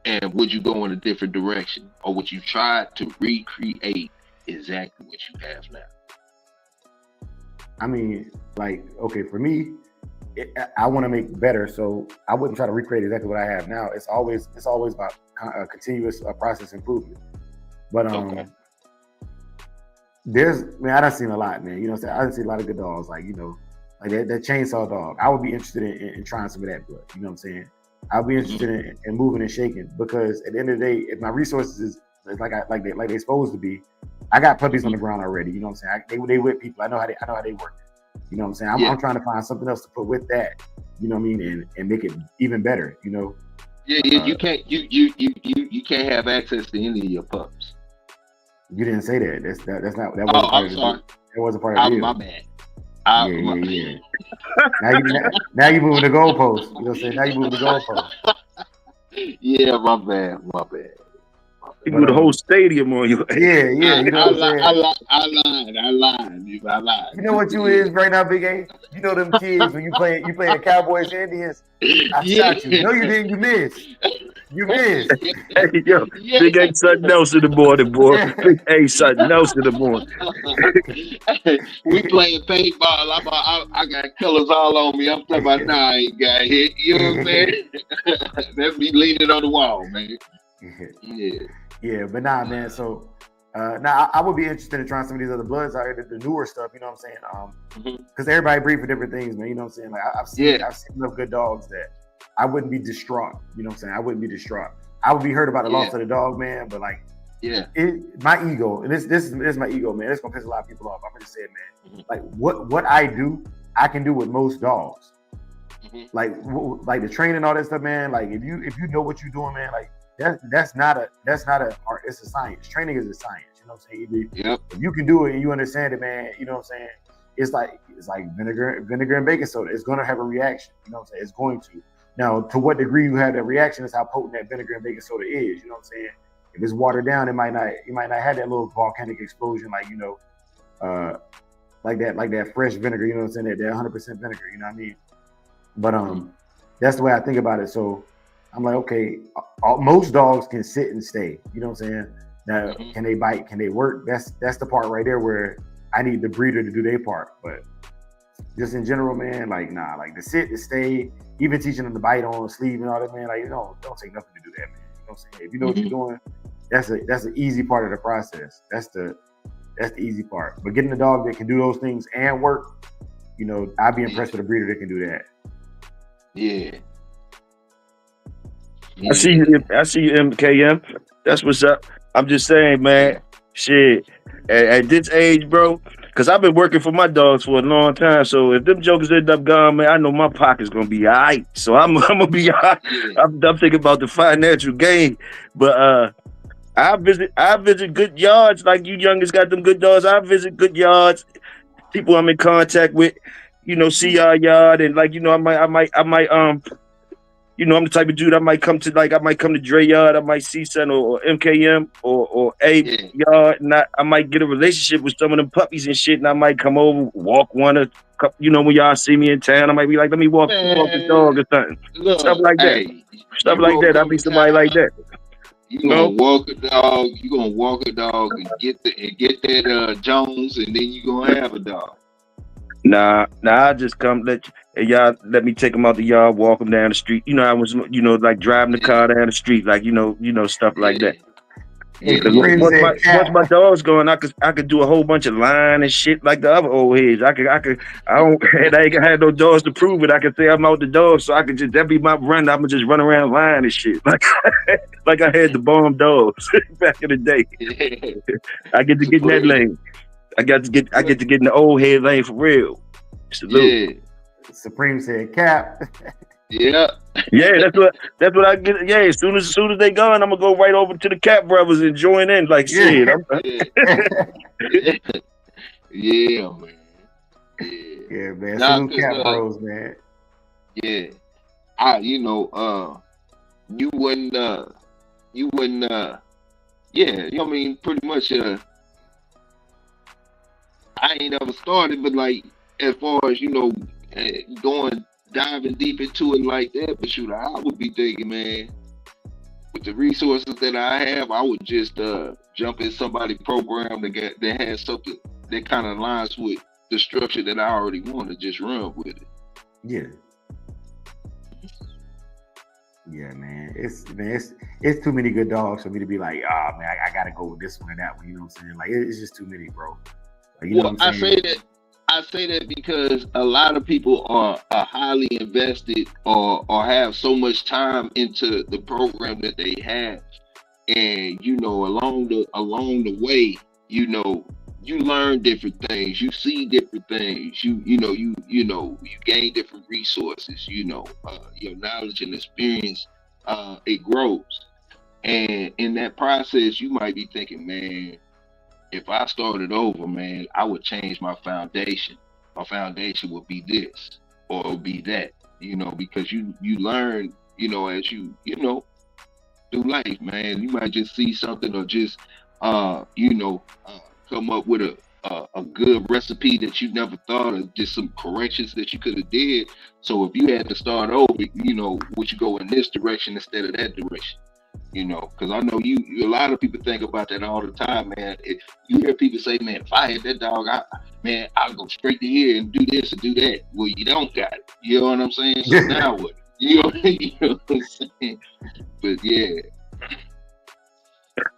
and would you go in a different direction, or would you try to recreate exactly what you have now? I mean, like, okay, for me, I want to make better, so I wouldn't try to recreate exactly what I have now. It's always about continuous process improvement. But I done seen a lot, man. You know what I'm saying? I done seen a lot of good dogs, like like that chainsaw dog. I would be interested in trying some of that blood. You know what I'm saying? I'll be interested in moving and shaking, because at the end of the day, if my resources is like they're supposed to be, I got puppies on the ground already. You know what I'm saying? They with people. I know how they work. You know what I'm saying? I'm trying to find something else to put with that. You know what I mean? And make it even better. Yeah, you can't you can't have access to any of your pups. You didn't say that. That's not. That wasn't part of I'm sorry. That wasn't part of the deal. My bad. Yeah. Now you moving the goalpost. You know what I'm saying? Now you moving the goalpost. Yeah, my bad. You moved the whole stadium on you. Yeah. You know what I'm saying? I lied. You know what you is right now, Big A? You know them kids when you playing the Cowboys Indians. I shot you. No, you didn't. You missed. Hey, yo, Big A something else in the morning, boy. Big A something else in the morning. We playing paintball. I got colors all on me. I'm talking about, nah, I ain't got hit. You know what I'm saying? That's me leaning on the wall, man. Yeah, but nah, man. So now I would be interested in trying some of these other bloods out here, the newer stuff. You know what I'm saying? Because everybody breed for different things, man. You know what I'm saying? Like I've seen enough good dogs that I wouldn't be distraught. You know what I'm saying? I wouldn't be distraught. I would be hurt about the loss of the dog, man. But like, my ego, and this is my ego, man. It's gonna piss a lot of people off. I'm gonna say it, man. Like what I do, I can do with most dogs. Like the training and all that stuff, man. Like if you know what you're doing, man. Like that's not a art. It's a science. Training is a science. You know what I'm saying? If you can do it and you understand it, man. You know what I'm saying? It's like vinegar and baking soda. It's gonna have a reaction. You know what I'm saying? It's going to. Now, to what degree you have that reaction is how potent that vinegar and baking soda is. You know what I'm saying? If it's watered down, you might not have that little volcanic explosion, like like that fresh vinegar. You know what I'm saying? That 100% vinegar. You know what I mean? But that's the way I think about it. So I'm like, okay, most dogs can sit and stay. You know what I'm saying? Now, can they bite? Can they work? That's the part right there where I need the breeder to do their part. But just in general, man, like nah, like the sit, the stay, even teaching them to bite on the sleeve and all that, man. Like don't take nothing to do that, man. You know what I'm saying? If you know what you're doing, that's an easy part of the process. That's That's the easy part. But getting a dog that can do those things and work, you know, I'd be impressed with a breeder that can do that. Yeah. I see you, MKM. That's what's up. I'm just saying, man. Shit. At this age, bro, because I've been working for my dogs for a long time. So if them jokers end up gone, man, I know my pocket's gonna be all right. So I'm gonna be all right. Yeah. I'm thinking about the financial gain. But I visit good yards, like you youngest got them good dogs. I visit good yards, people I'm in contact with, you know, see our yard, and like, you know, I might you know, I'm the type of dude I might come to Dre yard, I might see son or MKM or A yard, and I might get a relationship with some of them puppies and shit, and I might come over, walk one or you know, when y'all see me in town, I might be like, let me walk the dog or something. Look, Stuff like that. Stuff like that. I'll be somebody like that. You gonna walk a dog, and get that Jones, and then you gonna have a dog. Nah, I just come y'all let me take them out the yard, walk them down the street. You know, I was, you know, like driving the car down the street, like, you know, stuff like that. Yeah. Once my dog's going, I could do a whole bunch of line and shit like the other old heads. I ain't gonna have no dogs to prove it. I can say I'm out the dog, so I could just, that be my run. I'ma just run around line and shit. Like like I had the bomb dogs back in the day. I get to get in that lane. I get to get in the old head lane for real. Salute. Yeah. Supreme said cap. Yeah. Yeah, that's what I get. Yeah, as soon as they gone, I'm gonna go right over to the Cat Brothers and join in. Like shit. Yeah, man. Yeah, man. Salute Cat Bros, man. Yeah. You wouldn't yeah, you know what I mean, pretty much I ain't ever started, but like as far as, you know, diving deep into it like that, but shoot, I would be thinking, man, with the resources that I have, I would just jump in somebody's program that has something that kind of aligns with the structure that I already want to just run with it. Yeah. Yeah, man. It's too many good dogs for me to be like, man, I gotta go with this one or that one. You know what I'm saying? Like it's just too many, bro. Like, you know what I'm saying? I say that because a lot of people are highly invested or have so much time into the program that they have, and you know, along the way, you know, you learn different things, you see different things, you gain different resources, you know, your knowledge and experience, it grows, and in that process, you might be thinking, man, if I started over, man, I would change my foundation. My foundation would be this or it would be that, you know, because you learn, you know, as you know, through life, man. You might just see something or just, come up with a good recipe that you never thought of, just some corrections that you could have did. So if you had to start over, you know, would you go in this direction instead of that direction? You know, because I know a lot of people think about that all the time, man. You hear people say, man, if I had that dog, I'll go straight to here and do this and do that. Well, you don't got it. You know what I'm saying? So now what? You know what I'm saying? But yeah.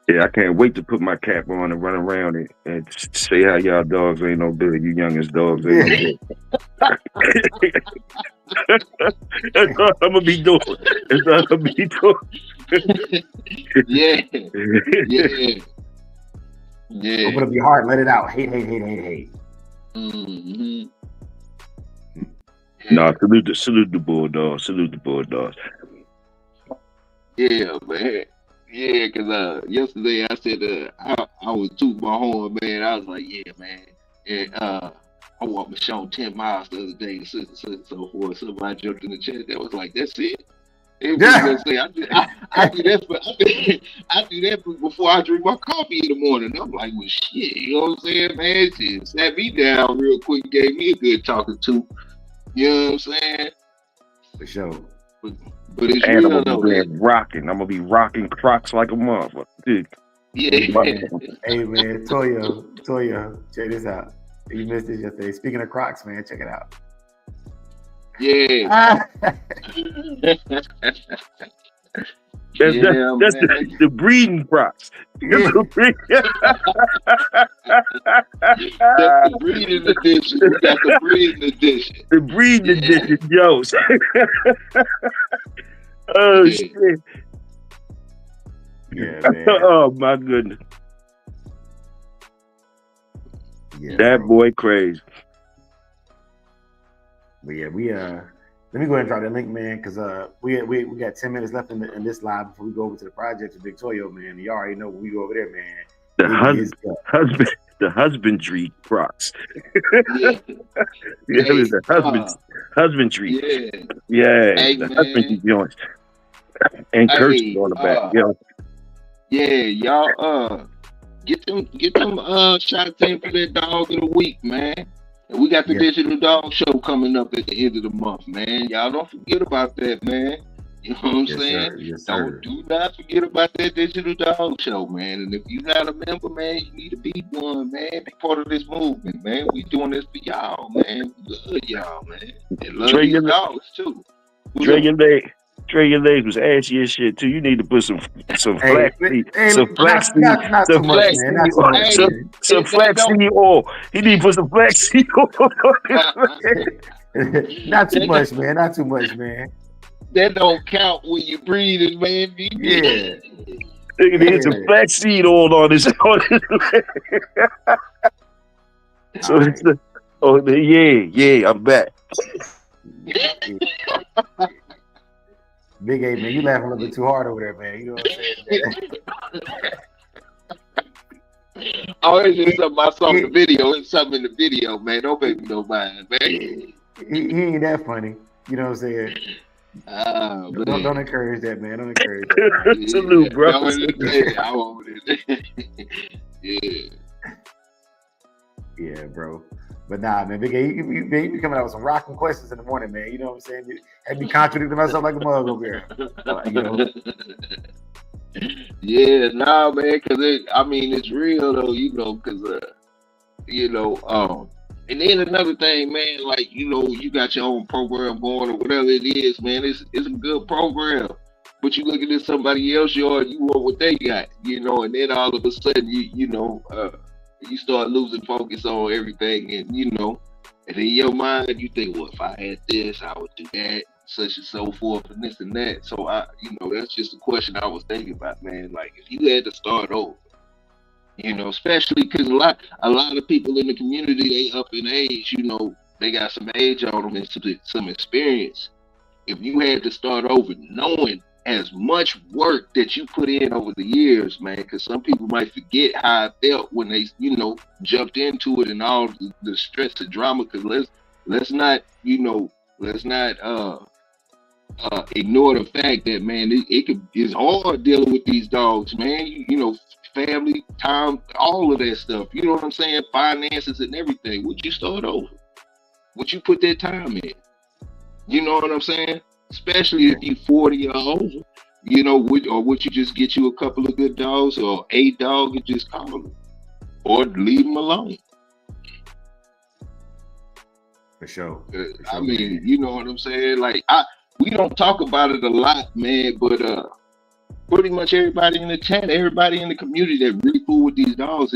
Yeah, I can't wait to put my cap on and run around and say how y'all dogs ain't no good. You youngest dogs ain't no good. That's all I'm gonna be doing. Yeah. Open up your heart, let it out. Hate. Mm-hmm. Nah, salute the Bulldogs. Salute the Bulldogs. Yeah, man. Yeah, because yesterday I said I was tooting my horn, man. I was like, yeah, man. And I walked Michonne 10 miles the other day, so forth. Somebody jumped in the chat that was like, that's it. I do that before I drink my coffee in the morning. I'm like, well, shit, you know what I'm saying, man? She sat me down real quick, gave me a good talking to. You know what I'm saying? For sure. But it's and real, I'm gonna be rocking. I'm gonna be rocking Crocs like a motherfucker, dude. Yeah. Hey man, Toya, check this out. You missed this yesterday. Speaking of Crocs, man, check it out. Yeah. That's Yeah, that's man. the breeding crocs. Yeah. That's the breeding edition. We got the breeding edition. The breeding Yeah. edition, yo. Oh Yeah. shit. Yeah, man. Oh my goodness. Yeah, That bro. boy crazy. But yeah, we let me go ahead and drop that link, man, because we got 10 minutes left in this live before we go over to the project with Victoria, man. You already know when we go over there, man. The husbandry crocs. Yeah. Yeah, it was the husbandry. Yeah. Yeah, Hey, the man. husbandry joints. And cursing on the back. Yeah, y'all get them shots in for that dog of the week, man. And we got the digital dog show coming up at the end of the month, man. Y'all don't forget about that, man. You know what I'm saying? Sir. Yes, sir. Do not forget about that digital dog show, man. And if you're not a member, man, you need to be one, man. Be part of this movement, man. We doing this for y'all, man. We love y'all, man. And love these dogs too. Trey, your legs was ashy as shit too. You need to put some flaxseed oil. He need to put some flaxseed oil. Not too much, man. Not too much, man. That don't count when you breathing, man. Yeah. He needs some flaxseed oil on his. So right. I'm back. Big A, man, you laughing a little bit too hard over there, man. You know what I'm saying? Oh, it's just something I saw in the video. It's something in the video, man. Don't make me no mind, man. He ain't that funny. You know what I'm saying? Don't encourage that, man. Don't encourage that. Salute, bro. I want it. Yeah. Yeah, bro. But nah, man, Big A, you be coming out with some rocking questions in the morning, man. You know what I'm saying? Had me contradicting myself like a mug over here. You know? Yeah, nah, man, because it's real though, you know, because and then another thing, man, like, you know, you got your own program going or whatever it is, man. It's a good program, but you looking at somebody else yard, you want what they got, you know, and then all of a sudden you start losing focus on everything, and you know, and in your mind you think, well, if I had this, I would do that, such and so forth, and this and that. So that's just a question I was thinking about, man. Like, if you had to start over, you know, especially because a lot of people in the community, they up in age, you know, they got some age on them and some experience. If you had to start over, knowing as much work that you put in over the years, man, because some people might forget how I felt when they, you know, jumped into it and all the stress and drama. Because let's not ignore the fact that, man, it's hard dealing with these dogs, man. You know, family, time, all of that stuff. You know what I'm saying? Finances and everything. Would you start over? Would you put that time in? You know what I'm saying? Especially if you 40 or over, you know, would you just get you a couple of good dogs or a dog and just call them, or leave them alone? For sure. I mean, man, you know what I'm saying? Like, we don't talk about it a lot, man, but pretty much everybody in the chat, everybody in the community that really cool with these dogs,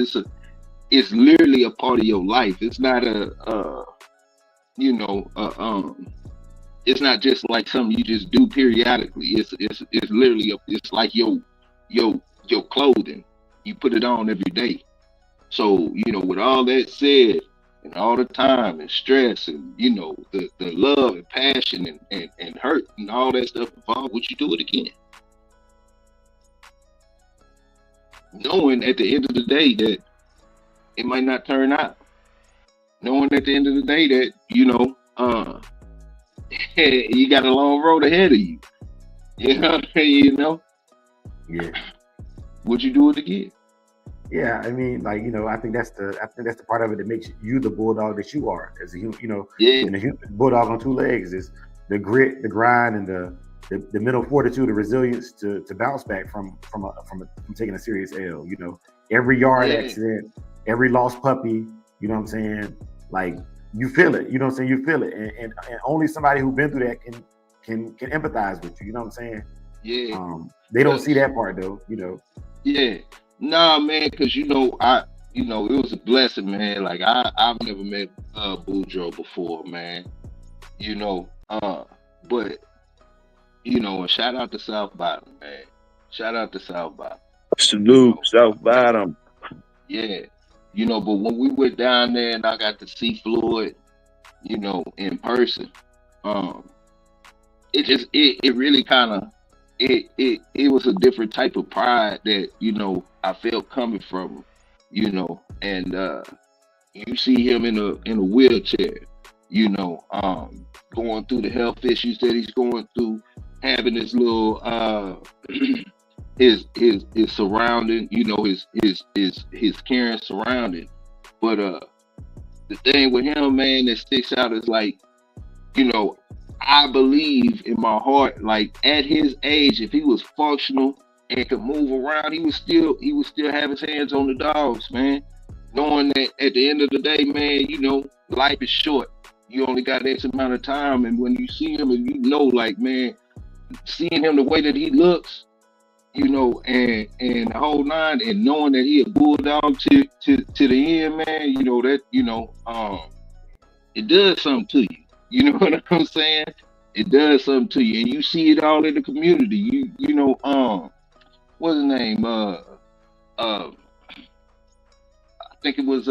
it's literally a part of your life. It's not it's not just like something you just do periodically. It's literally it's like your clothing. You put it on every day. So, you know, with all that said, and all the time and stress and, you know, the love and passion and hurt and all that stuff involved, would you do it again? Knowing at the end of the day that it might not turn out. Knowing at the end of the day that, you know, you got a long road ahead of you. You know? Yeah. Would you do it again? Yeah, I mean, like, you know, I think that's the part of it that makes you the bulldog that you are as a human. You know, and the bulldog on two legs is the grit, the grind, and the mental fortitude, the resilience to bounce back from taking a serious L. You know, every yard accident, every lost puppy. You know what I'm saying? Like, you feel it. You know what I'm saying? You feel it, and only somebody who's been through that can empathize with you. You know what I'm saying? Yeah. They don't see that part though, you know. Yeah. Nah, man, because it was a blessing, man. Like I've never met Boudreaux before, man. You know, but and shout out to South Bottom, man. Shout out to South Bottom. You Salute, know, South Bottom. yeah. But when we went down there and I got to see Floyd, in person, um, it really kind of it was a different type of pride that I felt coming from him, and you see him in a wheelchair, going through the health issues that he's going through, having his little his surrounding, his caring surrounding. But the thing with him, man, that sticks out is like, I believe in my heart, like at his age, if he was functional and could move around, he would still have his hands on the dogs, man. Knowing that at the end of the day, man, life is short. You only got X amount of time, and when you see him and like, man, seeing him the way that he looks, and the whole nine, and knowing that he a bulldog to the end, man, it does something to you. You know what I'm saying? It does something to you, and you see it all in the community. What's his name? I think it was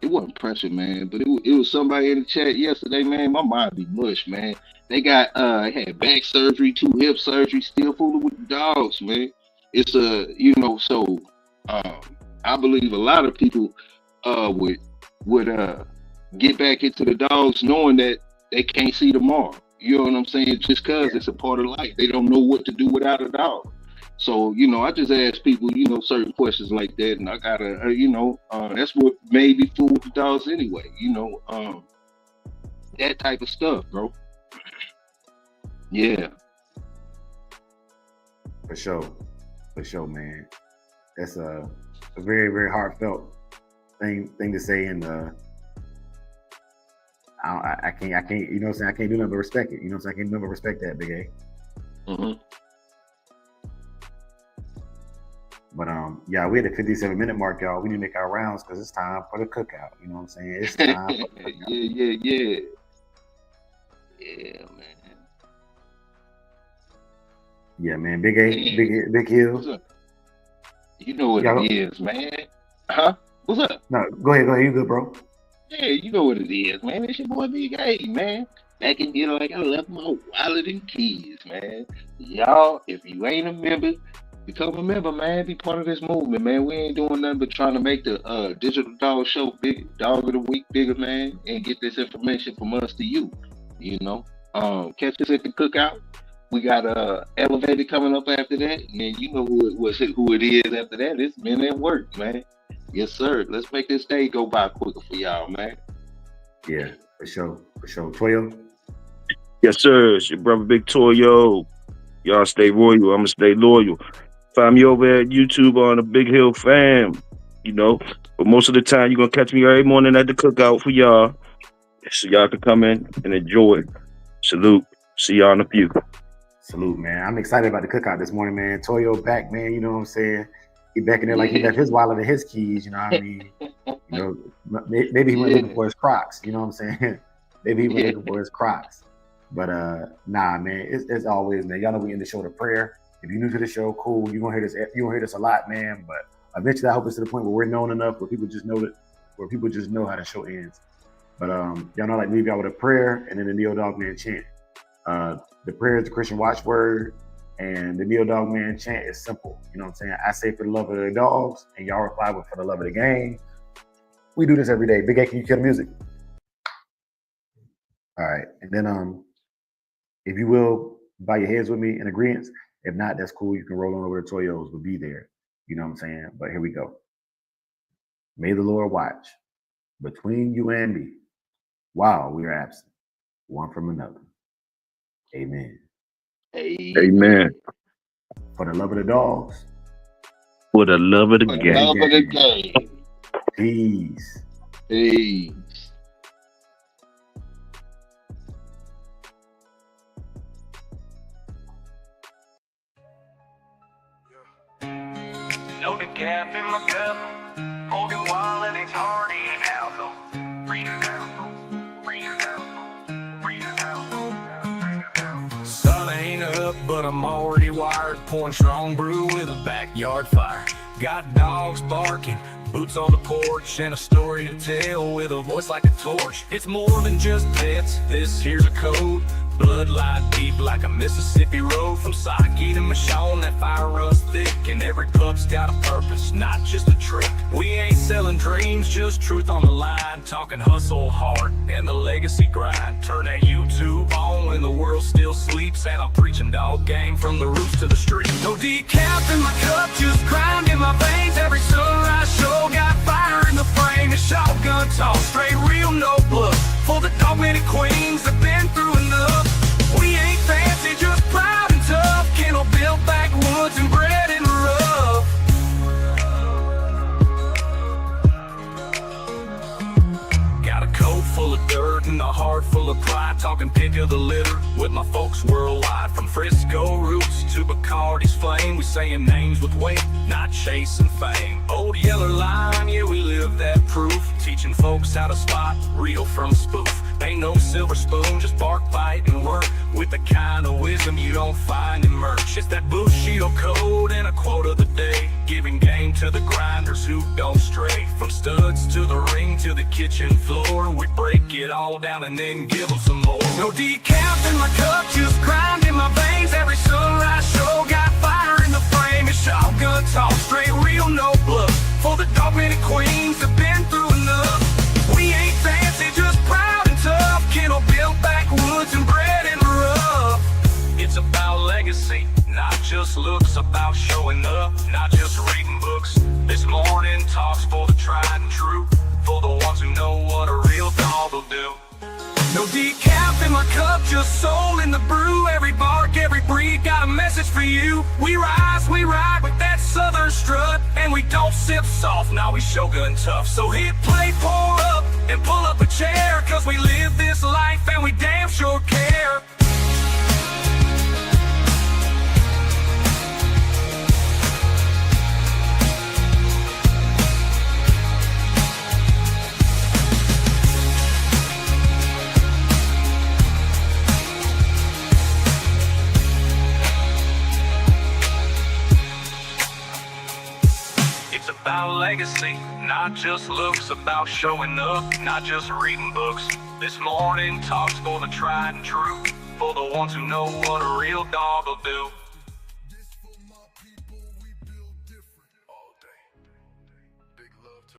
it wasn't pressure, man, but it was somebody in the chat yesterday, man. My mind be mush, man. They got had back surgery, 2 hip surgery, still fooling with the dogs, man. It's so I believe a lot of people would get back into the dogs knowing that they can't see tomorrow. You know what I'm saying? Just cause it's a part of life. They don't know what to do without a dog. So, I just ask people, certain questions like that, and I gotta, that's what made me fool with the dogs anyway, that type of stuff, bro. Yeah. For sure, man. That's a very, very heartfelt thing to say, and I can't, I can't do nothing but respect it. I can't do nothing but respect that, Big A. Mm-hmm. But yeah, we had the 57-minute mark, y'all. We need to make our rounds because it's time for the cookout. You know what I'm saying? It's time for the cookout. Yeah, man. Yeah, man. Big A, Big Hill. You know what it is, man. Huh? What's up? No, go ahead. You good, bro? Yeah, you know what it is, man. It's your boy Big A, man. Back in like I left my wallet and keys, man. Y'all, if you ain't a member, become a member, man. Be part of this movement, man. We ain't doing nothing but trying to make the Digital Dog Show big, Dog of the Week bigger, man, and get this information from us to you. Catch us at the cookout. We got Elevated coming up after that, and you know who it is after that. It's Men at Work, man. Yes, sir. Let's make this day go by quicker for y'all, man. Yeah, for sure. Toyo? Yes, sir. It's your brother Big Toyo. Y'all stay royal. I'm going to stay loyal. Find me over at YouTube on the Big Hill Fam, But most of the time, you're going to catch me every morning at the cookout for y'all. So y'all can come in and enjoy. Salute. See y'all in a few. Salute, man. I'm excited about the cookout this morning, man. Toyo back, man. You know what I'm saying? He back in there like he left his wallet and his keys. You know what I mean? Maybe he went looking for his Crocs. You know what I'm saying? Maybe he went looking for his Crocs. But nah, man. It's always, man. Y'all know we end the show with a prayer. If you're new to the show, cool. You're gonna hear this. You're gonna hear this a lot, man. But eventually, I hope it's to the point where we're known enough where people just know how the show ends. But y'all know, like, leave y'all with a prayer and then the Neo Dog Man chant. The prayer is the Christian watchword, and the Neo Dog Man chant is simple. You know what I'm saying? I say for the love of the dogs, and y'all reply with for the love of the game. We do this every day. Big A, can you kill the music? All right, and then if you will, bow your heads with me in agreement. If not, that's cool. You can roll on over to Toyo's. We'll be there. You know what I'm saying? But here we go. May the Lord watch between you and me while we are absent, one from another. Amen. Amen. For the love of the dogs. For the love of the game. Love of the game. Peace. Peace. decaf in my cup. Hold it while it ain't hard eating out though. Breathe it out, breathe it out, breathe it out. Sun ain't up, but I'm already wired. Pouring strong brew with a backyard fire. Got dogs barking, boots on the porch, and a story to tell with a voice like a torch. It's more than just pets, this here's a code. Bloodline deep like a Mississippi road. From Saki to Michonne, that fire runs thick. And every pup's got a purpose, not just a trick. We ain't selling dreams, just truth on the line. Talking hustle hard and the legacy grind. Turn that YouTube on when the world still sleeps. And I'm preaching dog game from the roof to the street. No decaf in my cup, just grind in my veins. Every sunrise show got fire in the frame. The Shogun talk, straight real, no bluff. For the dog-minute queens that been through enough. We ain't fancy, just proud and tough. Kennel built backwoods and bred in rough. Got a coat full of dirt and a heart full of pride. Talking pick of the litter with my folks worldwide. From Frisco roots to Bacardi's flame. We saying names with weight, not chasing fame. Old Yeller Line, yeah, we live that proof. Teaching folks how to spot real from spoof. Ain't no silver spoon, just bark, bite, and work. With the kind of wisdom you don't find in merch. It's that Bushido code and a quote of the day. Giving game to the grinders who don't stray. From studs to the ring to the kitchen floor. We break it all down and then give them some more. No decaf in my cup, just grind in my veins. Every sunrise show got fire in the frame. It's Shogun talk, straight real, no bluff. For the dog-minute queens that been through enough. We ain't fancy, just proud and tough. Kennel built backwoods and bred in rough. It's about legacy, not just looks. About showing up, not just reading books. This morning talks for the tried and true. For the ones who know what a real dog will do. No decaf in my cup, just soul in the brew. Every bark, every breed got a message for you. We rise, we ride with that southern strut. And we don't sip soft, now we Shogun tough. So hit play, pour up, and pull up a chair. Cause we live this life and we damn sure care. About legacy, not just looks. About showing up, not just reading books. This morning talks for the tried and true. For the ones who know what a real dog will do.